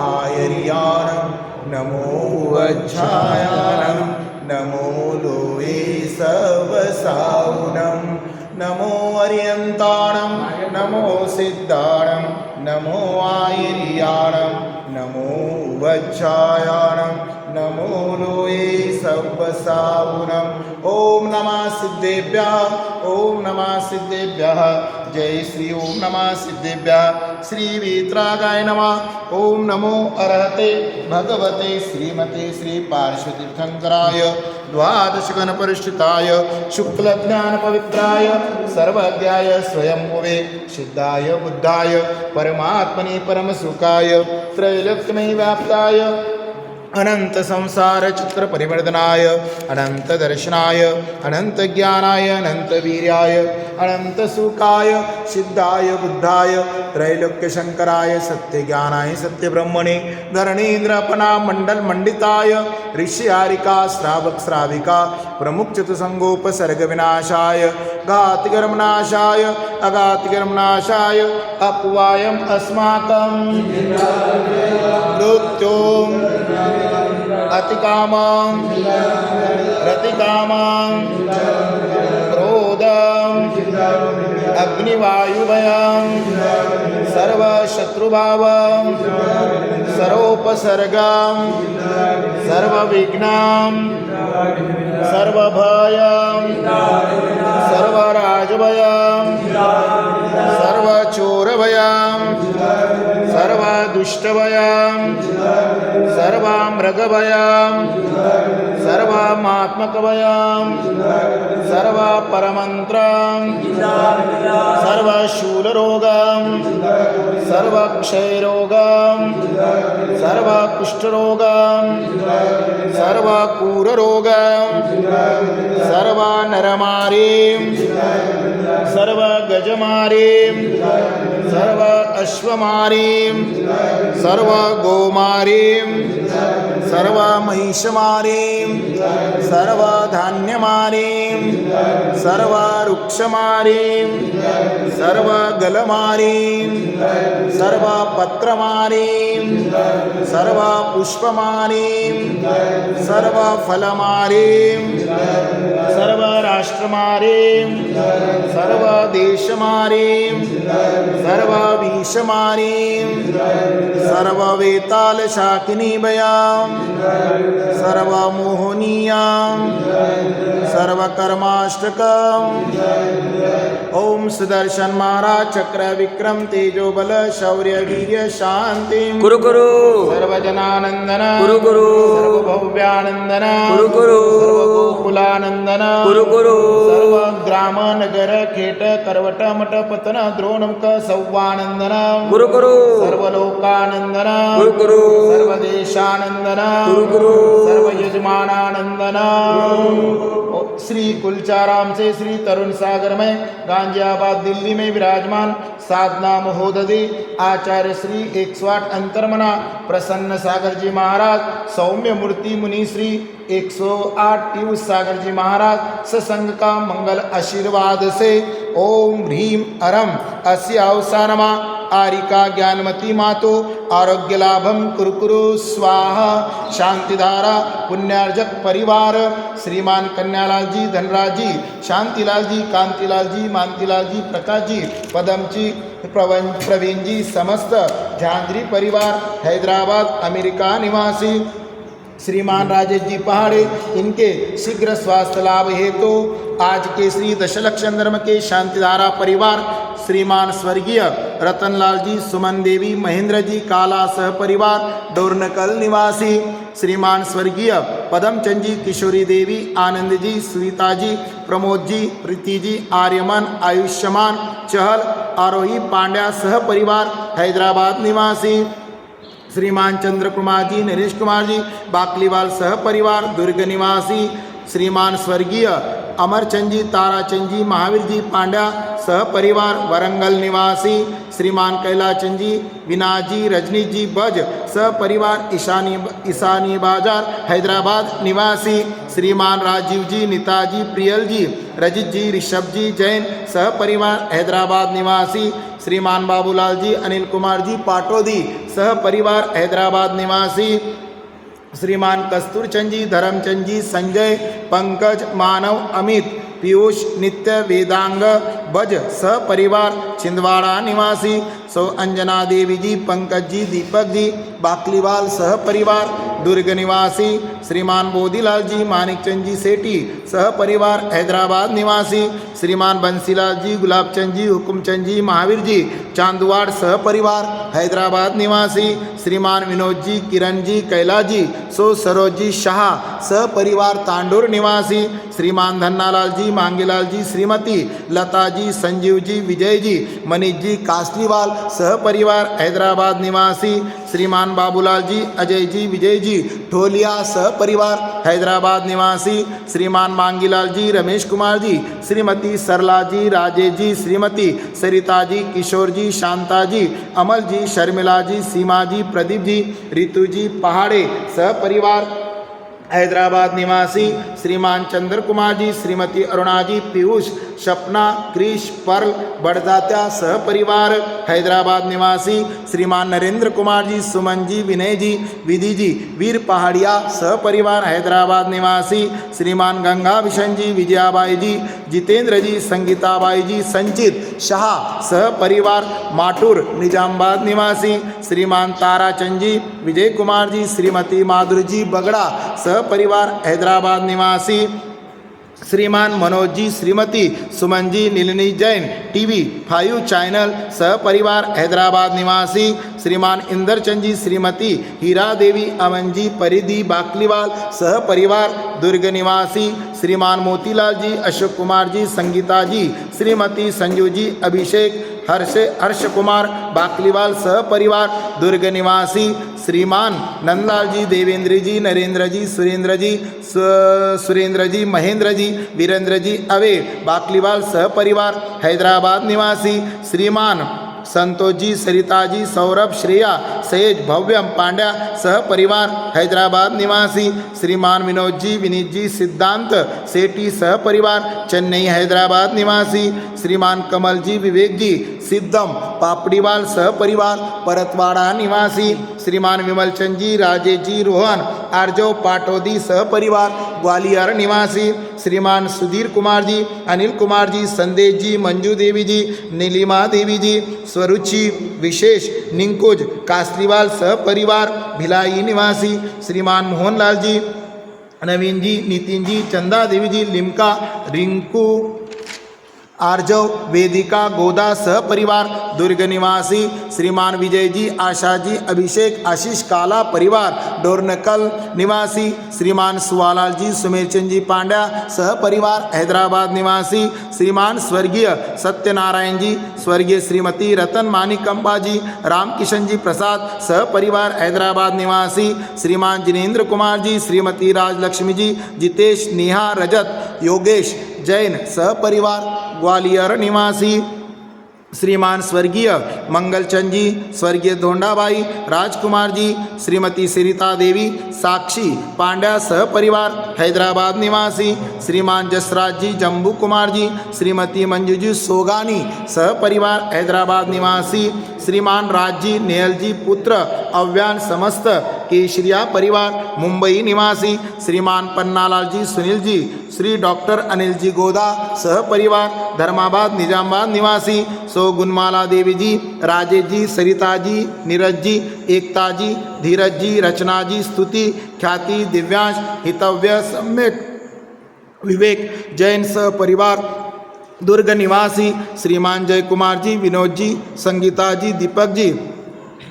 आयर्याणं नमो वच्छायानं नमो लोये सवसावनं नमो अर्यन्ताणं नमो सिद्धाणं नमो आयर्याणं नमो वच्छायानं नमो लोये सवसावनं ओम नमः सिद्धेभ्यः ओम नमः सिद्धेभ्यः जय श्री ओम नमः सिद्धेभ्यः श्री वीतरागाय नमः ओम नमो अरहते भगवते श्रीमते श्री पार्श्वतीर्थंकराय द्वादश गणपरिष्ठिताय शुक्लज्ञान पवित्राय सर्वज्ञाय स्वयंभुवे सिद्धाय बुद्धाय परमात्मने परमसुखाय त्रैलोक्यमय व्याप्ताय अनंत संसार चित्र परिवर्तनाय अनंत दर्शनाय अनंत ज्ञानाय अनंत वीर्याय अनंत सुखाय सिद्धाय बुद्धाय त्रैलोक्य शंकराय सत्य ज्ञानाय सत्य ब्रह्मणे धरणीन्द्रपना मंडल मंडिताय ऋषि हारिका श्रावक श्राविका प्रमुख चतुसंगोपसर्ग विनाशाय घातिकर्मनाशाय अघातिकर्मनाशाय अपवायम अस्माकं मृत्युं अतिकामां रतिकामां क्रोधं अग्निवायुभयं सर्वशत्रुभावं सर्वोपसर्गं सर्वविघ्नं सर्वभयं सर्वराजभयं सर्वचोरभयं सर्वदुष्टभयं सर्वमृगभयं सर्वमात्मकभयं सर्वपरमन्त्रं सर्वशूलरोगं सर्वक्षयरोगं सर्वकुष्ठरोगं सर्वकूररोगं सर्वनरमारीं सर्वगजमारीं सर्व अश्वमारीं सर्वगोमारीं सर्वमहिषमारीं सर्वधान्यमारीं सर्ववृक्षमारीं सर्वगलमारीं सर्वपत्रमारीं सर्वपुष्पमारीं सर्वफलमारीं सर्वराष्ट्रमारीं सर्वदेशमारीं सर्वविषमारीं सर्ववेतालशाकिनीभयां सर्वमोहनीयां सर्वकर्माष्टकम् ओम सुदर्शन महाराज चक्र विक्रम तेजो बल शौर्य वीर्य शांति गुरु गुरु सर्वजनानंदन गुरु गुरु सर्वभव्यानंदन गुरु गुरु सर्वगोकुलानंदन गुरु गुरु सर्व ग्राम नगर खेट करवट मठ पतन द्रोणमुख सौवानंदन गुरु गुरु सर्वलोकानंदन गुरु गुरु सर्वदेशानंदन गुरु गुरु सर्वयजमानानंदन श्री कुलचाराम से श्री तरुण सागर में गांजियाबाद दिल्ली में विराजमान साधना महोदधि आचार्य श्री 108 अंतर्मना प्रसन्न सागर जी महाराज सौम्य मूर्ति मुनि श्री 108 पीयूष सागर जी महाराज सत्संग का मंगल आशीर्वाद से ओम ह्रीम अरम अस्य अवसानमा आरिका ज्ञानमती मातो आरोग्य लाभम कुरकुरु स्वाहा शांतिधारा पुण्यार्जक परिवार श्रीमान कन्यालाल जी धनराज जी शांतिलाल जी कांतिलाल जी मानतीलाल जी प्रकाश जी पदम जी प्रवीण जी समस्त झांझरी परिवार हैदराबाद अमेरिका निवासी श्रीमान राजेश जी पहाड़े इनके शीघ्र स्वास्थ्य लाभ हेतु आज के श्री दशलक्ष धर्म के शांतिधारा परिवार श्रीमान स्वर्गीय रतनलाल जी सुमन देवी महेंद्र जी काला सह परिवार डोरनकल निवासी श्रीमान स्वर्गीय पदमचंद जी किशोरी देवी आनंद जी सुनीता जी प्रमोद जी प्रीति जी आर्यमन आयुष्मान चहल आरोही पांड्या सह परिवार हैदराबाद निवासी श्रीमान चंद्र कुमार जी नरेश कुमार जी बाकलीवाल सह परिवार दुर्ग निवासी श्रीमान स्वर्गीय अमरचंद जी, ताराचंद जी, महावीर जी पांड्या सहपरिवार वरंगल निवासी, श्रीमान कैलाचंद जी, विनायक जी, रजनीश जी बज सहपरिवार ईशानी बाजार हैदराबाद निवासी, श्रीमान राजीव जी, नीताजी, प्रियल जी, रजित जी, ऋषभ जी जैन सहपरिवार हैदराबाद निवासी, श्रीमान बाबूलाल जी, अनिल कुमार जी पाटोदी सहपरिवार हैदराबाद निवासी, श्रीमान कस्तूरचंद जी, धर्मचंद जी, संजय, पंकज, मानव, अमित, पीयूष, नित्य, वेदांग बज सहपरिवार छिंदवाड़ा निवासी, सौ अंजना देवी जी, पंकज जी, दीपक जी बाकलीवाल सहपरिवार दुर्ग निवासी, श्रीमान बोधीलाल जी, मानिकचंद जी सेठी सहपरिवार हैदराबाद निवासी, श्रीमान बंसीलाल जी, गुलाबचंद जी, हुकुमचंद जी, महावीर जी चांदवाड़ सहपरिवार हैदराबाद निवासी, श्रीमान विनोद जी, किरण जी, कैलाश जी, सो सरोज जी शाह सहपरिवार तांडूर निवासी, श्रीमान धन्नालाल जी, मांगीलाल जी, श्रीमती लता जी, संजीव जी, विजय जी, मनीष जी कासलीवाल सहपरिवार हैदराबाद निवासी, श्रीमान बाबूलाल जी, अजय जी, विजय जी ढोलिया सहपरिवार हैदराबाद निवासी, श्रीमान मांगीलाल जी, रमेश कुमार जी, श्रीमती सरला जी, राजेश जी, श्रीमती सरिता जी, किशोर जी, शांता जी, अमल जी, शर्मिला जी, सीमा जी, प्रदीप जी, रितु जी पहाड़े सहपरिवार हैदराबाद निवासी, श्रीमान चंद्र कुमार जी, श्रीमती अरुणा जी, पीयूष, सपना, क्रिश, पर्ल बड़जात्या सहपरिवार हैदराबाद निवासी, श्रीमान नरेंद्र कुमार जी, सुमन जी, विनय जी, विधि जी, वीर पहाड़िया सहपरिवार हैदराबाद निवासी, श्रीमान गंगा भीषण जी, विजयाबाई जी, जितेंद्र जी, संगीताबाई जी, संचित शाह सहपरिवार माटूर निजामाबाद निवासी, श्रीमान ताराचंद जी, विजय कुमार जी, श्रीमती माधुरी जी बगड़ा सहपरिवार हैदराबाद निवासी, श्रीमान मनोज जी, श्रीमती सुमन जी, नीलिनी जैन टीवी 5 चैनल सहपरिवार हैदराबाद निवासी, श्रीमान इंदरचंद जी, श्रीमती हीरा देवी, अमन जी, परिधि बाकलीवाल सहपरिवार दुर्ग निवासी, श्रीमान मोतीलाल जी, अशोक कुमार जी, संगीता जी, श्रीमती संजू जी, अभिषेक, हर्ष कुमार बाकलीवाल सहपरिवार दुर्ग निवासी, श्रीमान नंदलाल जी, देवेंद्र जी, नरेंद्र जी, सुरेंद्र जी, महेंद्र जी, वीरेंद्र जी अवे बाकलीवाल सहपरिवार हैदराबाद निवासी, श्रीमान संतोष जी, सरिता जी, सौरभ, श्रेया, सहेज, भव्यम पांड्या सहपरिवार हैदराबाद निवासी, श्रीमान विनोद जी, विनीत जी, सिद्धांत सेठी सहपरिवार चेन्नई हैदराबाद निवासी, श्रीमान कमल जी, विवेक जी, सिद्धम पापड़ीवाल सहपरिवार परतवाड़ा निवासी, श्रीमान विमलचंद जी, राजेश जी, रोहन आर्जव पाटोदी सहपरिवार ग्वालियर निवासी, श्रीमान सुधीर कुमार जी, अनिल कुमार जी, संदेश जी, मंजू देवी जी, नीलिमा देवी जी, स्वरुचि विशेष निंकुज कासलीवाल सहपरिवार भिलाई निवासी, श्रीमान मोहनलाल जी, नवीन जी, नितिन जी, चंदा देवी जी, लिमका, रिंकू, आर्जव, वेदिका, गोदा सहपरिवार दुर्ग निवासी, श्रीमान विजय जी, आशा जी, अभिषेक, आशीष काला परिवार डोरनकल निवासी, श्रीमान सुवालाल जी, सुमेरचंद जी पांड्या सहपरिवार हैदराबाद निवासी, श्रीमान स्वर्गीय सत्यनारायण जी, स्वर्गीय श्रीमती रतन मानिकंबा जी, रामकिशन जी प्रसाद सहपरिवार हैदराबाद निवासी, श्रीमान जिनेन्द्र कुमार जी, श्रीमती राजलक्ष्मी जी, जितेश, नेहा, रजत, योगेश जैन सहपरिवार ग्वालियर निवासी, श्रीमान स्वर्गीय मंगलचंद जी, स्वर्गीय धोंडाबाई, राजकुमार जी, श्रीमती सरिता देवी, साक्षी पांड्या सहपरिवार हैदराबाद निवासी, श्रीमान जसराज जी, जम्बू कुमार जी, श्रीमती मंजू जी सोगानी सहपरिवार हैदराबाद निवासी, श्रीमान राज जी, नेहल जी पुत्र अव्यान समस्त केशरिया परिवार मुंबई निवासी, श्रीमान पन्नालाल जी, सुनील जी, श्री डॉक्टर अनिल जी गोदा सहपरिवार धर्माबाद निजामाबाद निवासी, सो गुणमाला देवी जी, राजेश जी, सरिता जी, नीरज जी, एकता जी, धीरज जी, रचना जी, स्तुति, ख्याति, दिव्यांश, हितव्य, सम्यक, विवेक जैन सहपरिवार दुर्ग निवासी, श्रीमान जय कुमार जी, विनोद जी, संगीता जी, दीपक जी,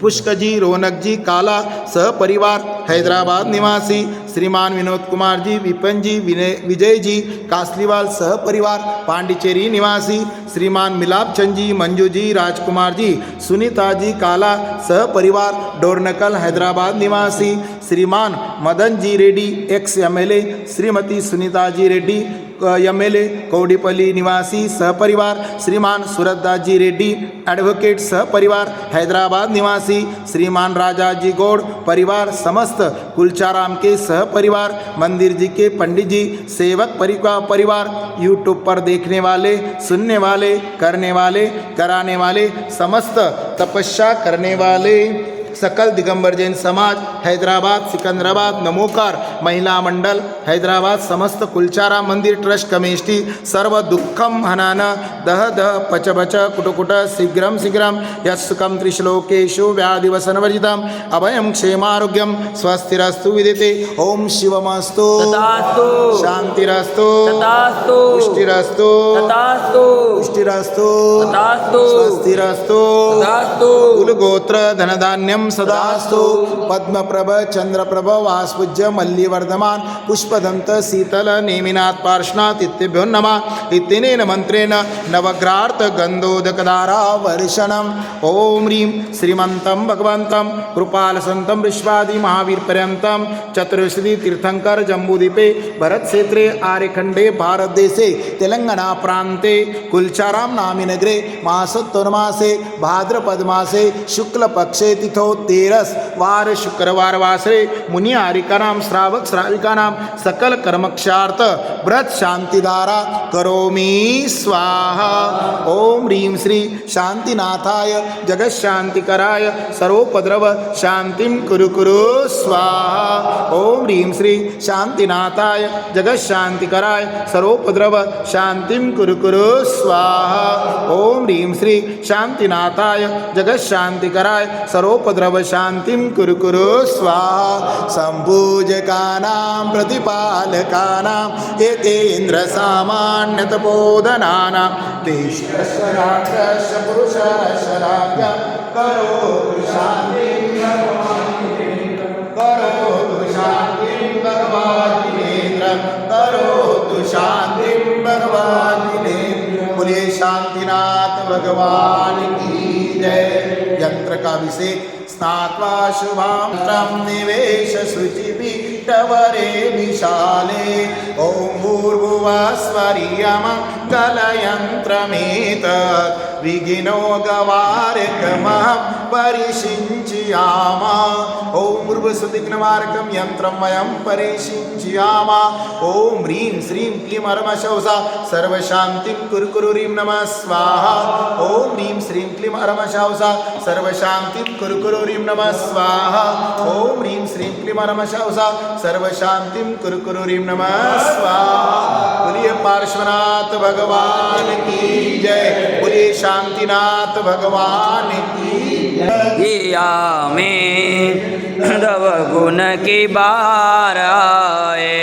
पुष्क जी, रौनक जी, काला सहपरिवार हैदराबाद निवासी, श्रीमान विनोद कुमार जी, विपिन जी, विजय जी कासलीवाल सहपरिवार पांडिचेरी निवासी, श्रीमान मिलाप चंद जी, मंजू जी, राजकुमार जी, सुनीता जी काला सहपरिवार डोरनकल हैदराबाद निवासी, श्रीमान Madan ji Reddy x MLA, Shrimati Sunita ji Reddy MLA कौडिपल्ली निवासी सहपरिवार श्रीमान सूरतदासजी रेड्डी एडवोकेट सहपरिवार हैदराबाद निवासी श्रीमान राजाजी गौड़ परिवार समस्त कुलचाराम के सहपरिवार मंदिर जी के पंडित जी सेवक परिवार यूट्यूब पर देखने वाले सुनने वाले करने वाले कराने वाले समस्त तपस्या करने वाले सकल दिगंबर जैन समाज हैदराबाद सिकंदराबाद नमोकार महिला मंडल हैदराबाद समस्त कुलचारा मंदिर ट्रस्ट कमेटी सर्व दुःखम हनान दह दह पच पच कुट कुट शीघ्रम शीघ्रम यस्सुखम त्रिश्लोकेषु व्याधिवसनवर्जितम अभयम क्षेमारोग्यम स्वस्तिरस्तु विदिते ओम शिवमस्तु तथास्तु शांतिरस्तु तथास्तु पुष्टिरस्तु तथास्तु पुष्टिरस्तु तथास्तु स्वस्तिरस्तु तथास्तु कुलगोत्र धनधान्यम सदास्तु पद्मप्रभ चंद्रप्रभ वास्पुज्य मल्लिवर्धमान पुष्पदंत शीतल नेमिनाथ पार्श्वनाथ इत्यभ्यो नमः इत्यनेन मंत्रेण नवग्रार्थ गंधोदकधारा वर्षणम ओम ह्रीं श्रीमंतं भगवंतं कृपाल संतं विश्वादि महावीर पर्यंतं चतुर्श्री तीर्थंकर जम्बूद्वीपे भरत क्षेत्रे आर्यखंडे भारत देशे तेलंगाना प्रांते कुलचाराम नामी नगरे मासोत्तरमासे भाद्रपद मासे शुक्ल पक्षे तिथौ 13 वार शुक्रवार वासरे मुनि आरिकानाम श्रावक श्राविकानाम सकल कर्मक्षार्थ व्रत शांतिधारा करोमि स्वाहा ओम ह्रीं श्री शांतिनाथाय जगत शांतिकराय सर्वोपद्रव शांतिं कुरु कुरु स्वाहा ओम ह्रीं श्री शांतिनाथाय जगत शांतिकराय सर्वोपद्रव शांतिं कुरु कुरु स्वाहा ओम ह्रीं श्री शांतिनाथाय जगत शांतिकराय सर्वोपद्रव शांतिं कुरु कुरु स्वाहा संपूजकानां प्रतिपालकानां एतेन्द्र सामान्य तपोधनानां तेष्वराक्षस पुरुषशराभ्यां करोतु शान्तिं भगवादिनेन्द्र करोतु शान्तिं भगवादिनेन्द्र बोलिए शांतिनाथ भगवान की जय। यंत्र का अभिषेक स्नात्वा शुभांत्रं निवेश शुचिपीठवरे विशाले ओम भूर्भुवस्वरियं कलयन्त्रमेतत् विघ्नो गवारकमः परिषिञ्चयाम ओम भूर्भुवस्वदिग्नवारकं यंत्रं वयं परिषिञ्चयाम ओम ह्रीं श्रीं क्लीं परमशौसा सर्वशान्तिं कुरु कुरु ह्रीं नमः स्वाहा ओम ह्रीं श्रीं क्लीं परमशौसा सर्वशान्तिं कुरु कुरु ह्रीं नमः स्वाहा ओम ह्रीं श्रीं क्लीं परमशौसा सर्वशान्तिं कुरु कुरु ह्रीं नमः स्वाहा। बोलिए पार्श्वनाथ भगवान की जय। बोलिए शांतिनाथ भगवान की जय। या में नव गुण की बार आए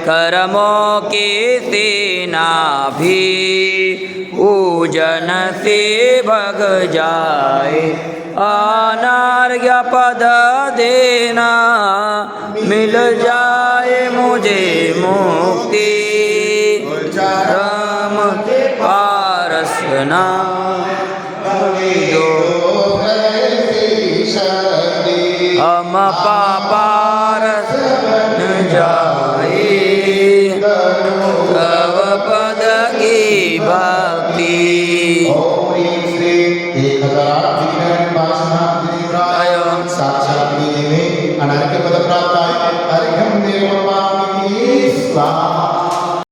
कर्मों की सेना भी पूजन से भग जाए अनार्य पद देना मिल जाए मुझे मुक्ति राम पारसना हम पापारस न जाए तव पद की भक्ति साक्षात अनार्य पद प्राप्त अर्घ्यम देव स्वाहा।